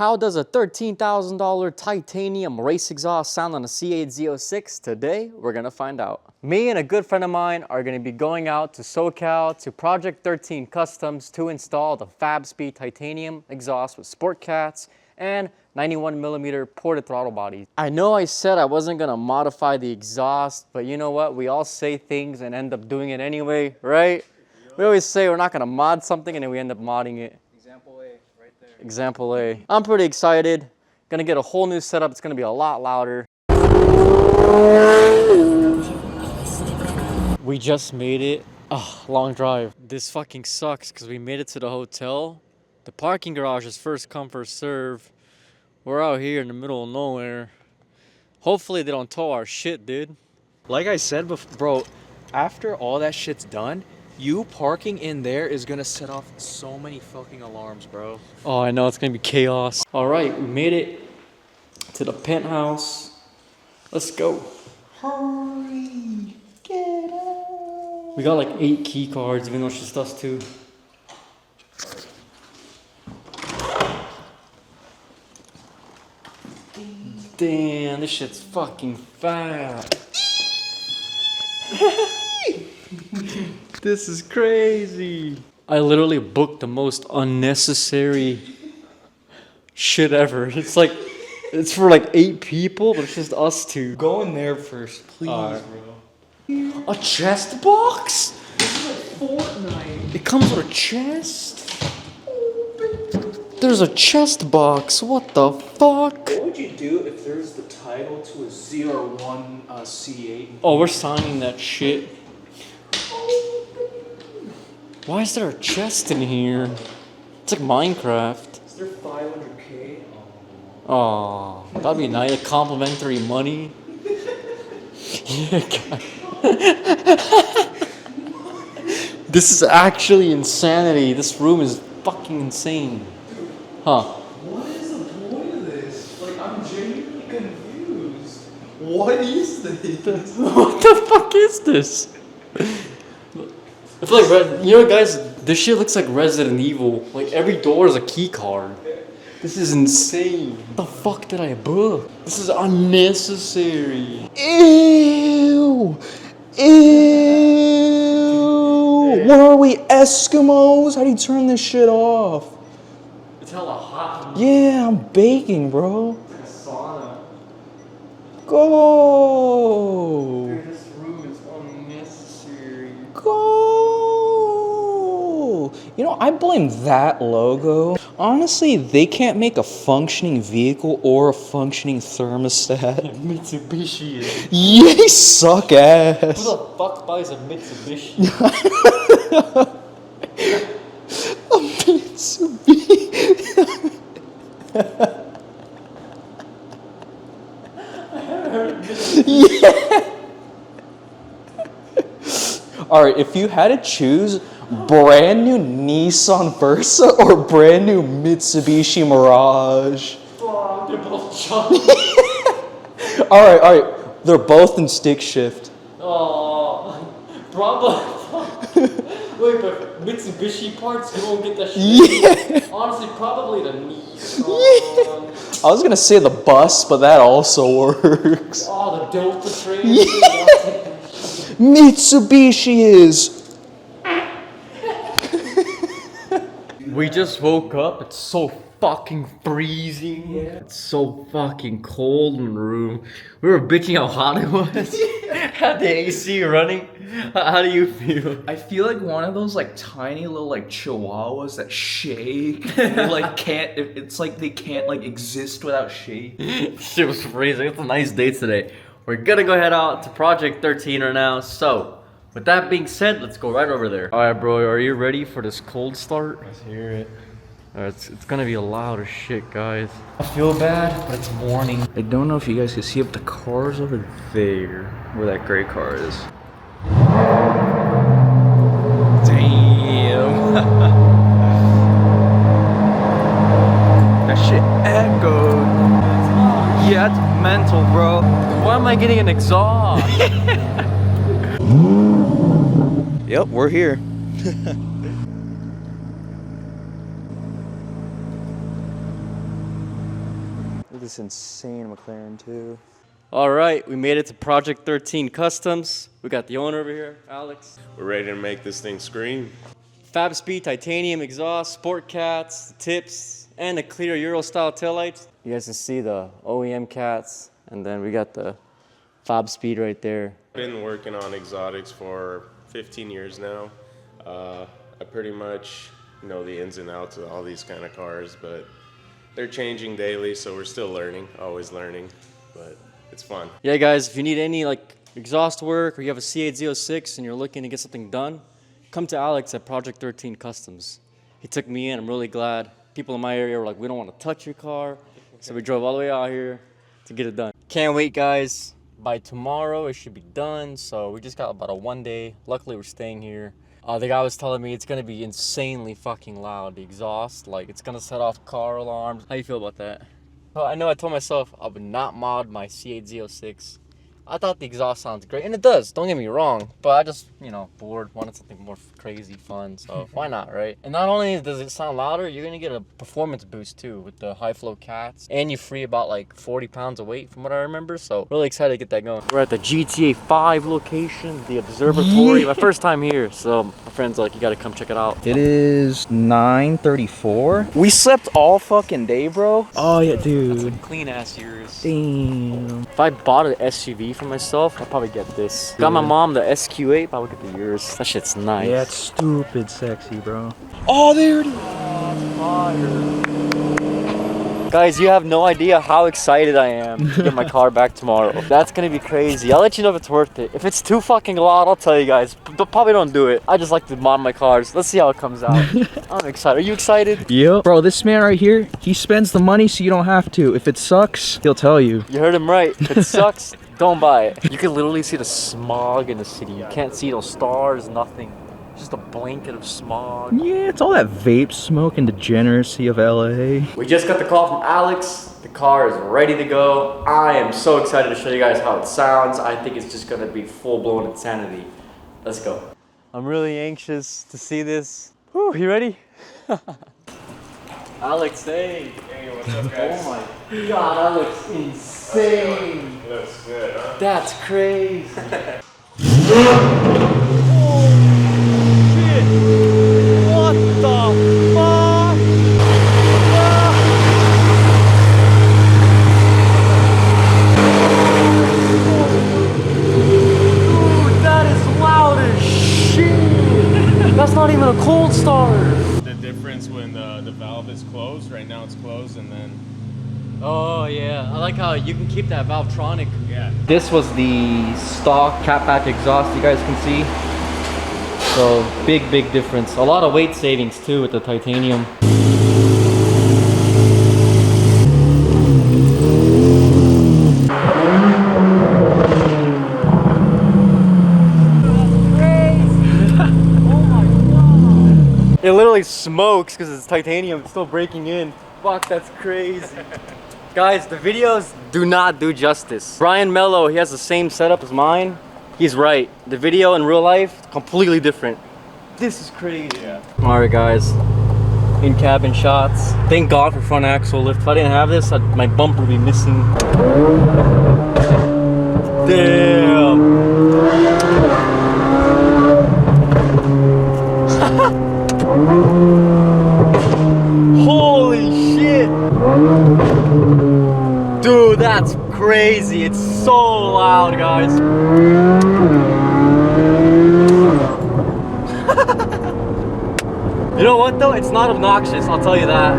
How does a $13,000 titanium race exhaust sound on a C8 Z06? Today, we're gonna find out. Me and a good friend of mine are gonna be going out to SoCal to Project 13 Customs to install the Fabspeed titanium exhaust with sport cats and 91mm ported throttle bodies. I know I said I wasn't gonna modify the exhaust, but you know what? We all say things and end up doing it anyway, right? We always say we're not gonna mod something and then we end up modding it. Example A, right there. Example A. I'm pretty excited. Gonna get a whole new setup. It's gonna be a lot louder. We just made it. Oh, long drive. This fucking sucks because we made it to the hotel. The parking garage is first come, first serve. We're out here in the middle of nowhere. Hopefully they don't tow our shit, dude. Like I said before, bro, after all that shit's done, you parking in there is gonna set off so many fucking alarms, bro. Oh, I know, it's gonna be chaos. All right, we made it to the penthouse. Let's go. Hurry, get out. We got like 8 key cards, even though it's just us two. Damn, this shit's fucking fat. This is crazy. I literally booked the most unnecessary shit ever. It's like, it's for like 8 people, but it's just us two. Go in there first, please, bro. A chest box? This is like Fortnite. It comes with a chest? There's a chest box. What the fuck? What would you do if there's the title to a ZR1 C8? Oh, we're signing that shit. Why is there a chest in here? It's like Minecraft. Is there 500K? Oh, that'd be nice. Complimentary money. Yeah, God. This is actually insanity. This room is fucking insane. Huh. What is the point of this? Like, I'm genuinely confused. What is this? What the fuck is this? I feel like, you know what, guys? This shit looks like Resident Evil. Like, every door is a key card. This is insane. What the fuck did I book? This is unnecessary. Ew! Ew! What are we, Eskimos? How do you turn this shit off? It's hella hot. Yeah, I'm baking, bro. It's like a sauna. Go! Dude, this room is unnecessary. Go! You know, I blame that logo. Honestly, they can't make a functioning vehicle or a functioning thermostat. Mitsubishi is. Yeah, they suck ass. Who the fuck buys a Mitsubishi? A Mitsubishi. Yeah. All right, if you had to choose brand new Nissan Versa or brand new Mitsubishi Mirage. Fuck, they're both chunky. All right, they're both in stick shift. Oh, probably. Wait, but Mitsubishi parts, you won't get that shit. Yeah. Honestly, probably the Nissan. Yeah. I was gonna say the bus, but that also works. Oh, the Delta train. Yeah. Mitsubishi is. We just woke up. It's so fucking freezing. Yeah. It's so fucking cold in the room. We were bitching how hot it was. Had the AC running. How do you feel? I feel like one of those like tiny little like chihuahuas that shake. Like can't. It's like they can't like exist without shake. Shit was freezing. It's a nice day today. We're gonna go head out to Project 13 right now. So, with that being said, let's go right over there. All right, bro. Are you ready for this cold start? Let's hear it. It's gonna be loud as shit, guys. I feel bad, but it's morning. I don't know if you guys can see up the cars over there, where that gray car is. Damn. That shit echoed. Yeah, it's mental, bro. Why am I getting an exhaust? Yep, we're here. Looks insane, McLaren too. All right, we made it to Project 13 Customs. We got the owner over here, Alex. We're ready to make this thing scream. Fabspeed titanium exhaust, sport cats, tips, and a clear Euro style taillights. You guys can see the OEM cats, and then we got the Fabspeed right there. Been working on exotics for 15 years now. I pretty much know the ins and outs of all these kind of cars, but they're changing daily, so we're still learning, always learning, but it's fun. Yeah, guys, if you need any like exhaust work or you have a C8 Z06 and you're looking to get something done, come to Alex at Project 13 Customs. He took me in. I'm really glad. People in my area were like, we don't want to touch your car. So we drove all the way out here to get it done. Can't wait, guys. By tomorrow, it should be done. So we just got about a 1 day. Luckily, we're staying here. The guy was telling me it's going to be insanely fucking loud, the exhaust. Like, it's going to set off car alarms. How you feel about that? Well, I know I told myself I would not mod my C8 Z06. I thought the exhaust sounds great, and it does, don't get me wrong, but I just, you know, bored, wanted something more crazy, fun, so why not, right? And not only does it sound louder, you're gonna get a performance boost too with the high flow cats, and you free about like 40 pounds of weight from what I remember, so really excited to get that going. We're at the GTA 5 location, the Observatory, my first time here, so my friend's like, you gotta come check it out. It is 9:34. We slept all fucking day, bro. Oh yeah, dude. Clean ass years. Damn. If I bought an SUV for myself, I'd probably get this. Got my mom the SQ8, but I would get the yours. That shit's nice. Yeah, it's stupid sexy, bro. Oh, there it is. Guys, you have no idea how excited I am to get my car back tomorrow. That's gonna be crazy. I'll let you know if it's worth it. If it's too fucking loud, I'll tell you guys. But probably don't do it. I just like to mod my cars. Let's see how it comes out. I'm excited. Are you excited? Yep. Bro, this man right here, he spends the money so you don't have to. If it sucks, he'll tell you. You heard him right. If it sucks, don't buy it. You can literally see the smog in the city. You can't see those stars, nothing. Just a blanket of smog. Yeah, it's all that vape smoke and degeneracy of LA. We just got the call from Alex. The car is ready to go. I am so excited to show you guys how it sounds. I think it's just gonna be full-blown insanity. Let's go. I'm really anxious to see this. Whew, you ready? Alex, hey. Hey, what's up, guys? Oh my God, that looks insane. Looks good, huh? That's crazy. What the fuck? Dude, that is loud as shit. That's not even a cold start. The difference when the valve is closed, right now it's closed, and then... Oh yeah, I like how you can keep that Valvetronic. Yeah. This was the stock catback exhaust, you guys can see. So big difference. A lot of weight savings too with the titanium. It literally smokes because it's titanium. It's still breaking in. Fuck, that's crazy. Guys, the videos do not do justice. Brian Mello, he has the same setup as mine. He's right. The video in real life, completely different. This is crazy. Yeah. All right, guys. In-cabin shots. Thank God for front axle lift. If I didn't have this, my bumper would be missing. Damn. Holy shit. Dude, that's crazy. It's so loud, guys. You know what though? It's not obnoxious, I'll tell you that.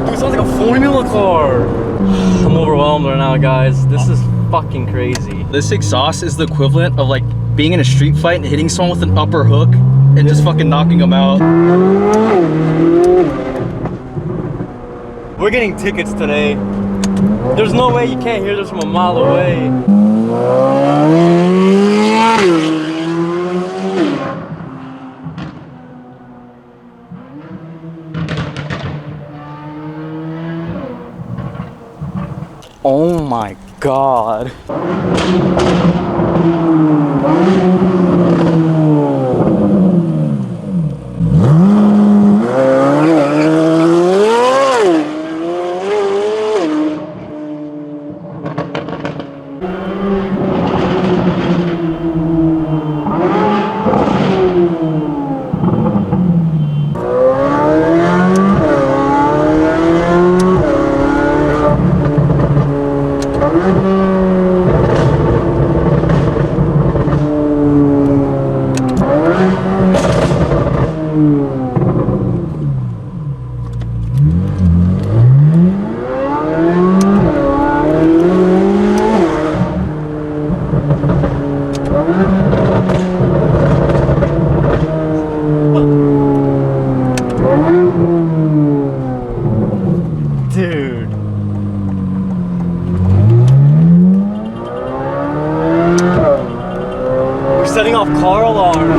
Dude, it sounds like a Formula car. I'm overwhelmed right now, guys. This is fucking crazy. This exhaust is the equivalent of like being in a street fight and hitting someone with an upper hook and just fucking knocking them out. We're getting tickets today. There's no way you can't hear this from a mile away. Oh my God. off car alarm.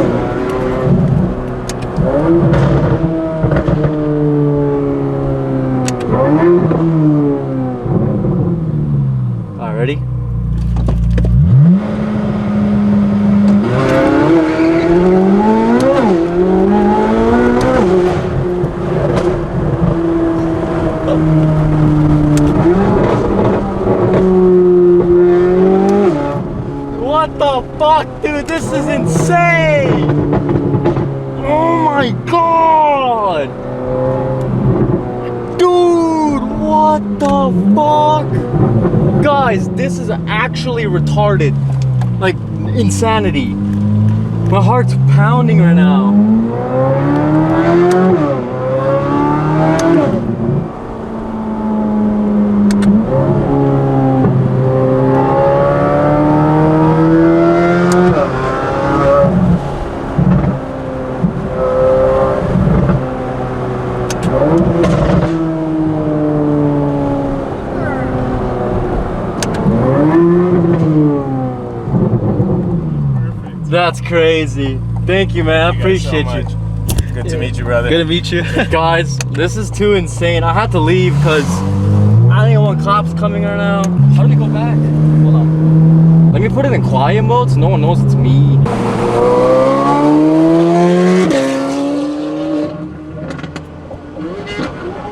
Alright, ready? What the fuck, dude? This is insane! Oh my god! Dude, what the fuck? Guys, this is actually retarded. Like, insanity. My heart's pounding right now. That's crazy. Thank you, man. I appreciate you. Good to meet you, brother. Good to meet you. Guys, this is too insane. I had to leave because I don't want cops coming right now. How do we go back? Hold on. Let me put it in quiet mode so no one knows it's me.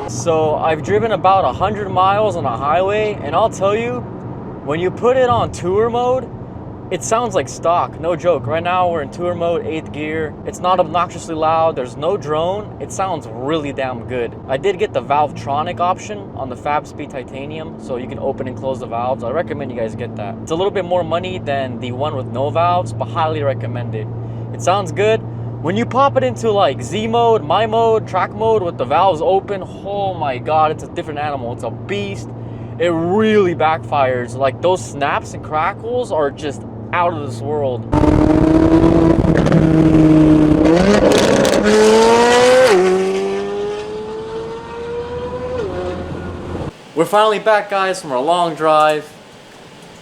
So I've driven about 100 miles on a highway, and I'll tell you, when you put it on tour mode, it sounds like stock, no joke. Right now we're in tour mode, 8th gear. It's not obnoxiously loud, there's no drone. It sounds really damn good. I did get the Valvetronic option on the Fabspeed Titanium, so you can open and close the valves. I recommend you guys get that. It's a little bit more money than the one with no valves, but highly recommend it. It sounds good. When you pop it into like Z mode, my mode, track mode with the valves open, oh my god, it's a different animal. It's a beast. It really backfires. Like those snaps and crackles are just out of this world. We're finally back, guys, from our long drive.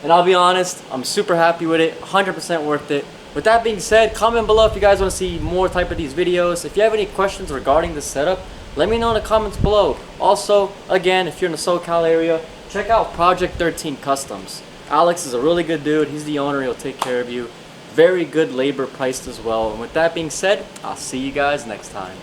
And I'll be honest, I'm super happy with it, 100% worth it. With that being said, comment below if you guys want to see more type of these videos. If you have any questions regarding this setup, let me know in the comments below. Also, again, if you're in the SoCal area, check out Project 13 Customs. Alex is a really good dude. He's the owner. He'll take care of you. Very good labor priced as well. And with that being said, I'll see you guys next time.